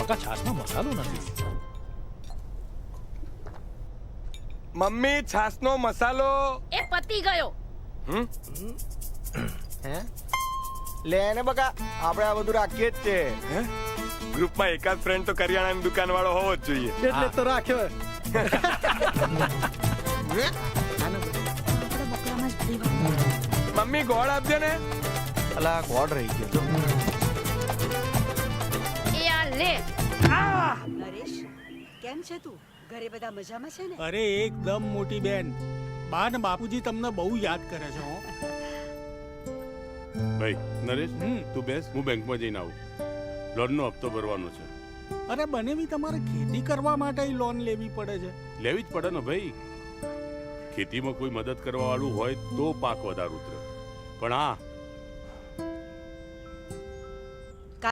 બકા છાશમાં મસાલો નથી. મમ્મી છાસનો મસાલો. એ પતી ગયો. હે લે ને બકા આપણે આ બધું રાખીએ જ છે. હે ગ્રુપમાં એકાદ ફ્રેન્ડ તો કરિયાણાની દુકાન વાળો હોવો જ જોઈએ. એટલે તો રાખ્યો. મમ્મી ગોળ આપજો ને. અલા ગોળ રહી ગયો. એ આ લે. નરેશ કેમ છે તું? ઘરે બધા મજામાં છે ને? અરે એકદમ મોટી બેન, બા ને બાપુજી તમને બહુ યાદ કરે છે હો. ભાઈ નરેશ, તું બેસ, હું બેંકમાં જઈને આવું. લોનનો હપ્તો ભરવાનો છે. અરે બનેવી તમારે ખેતી કરવા માટે લોન લેવી પડે છે. લેવી જ પડે ને ભાઈ. ખેતીમાં કોઈ મદદ કરવા વાળું હોય તો પાક વધારે ઉતરે, પણ હા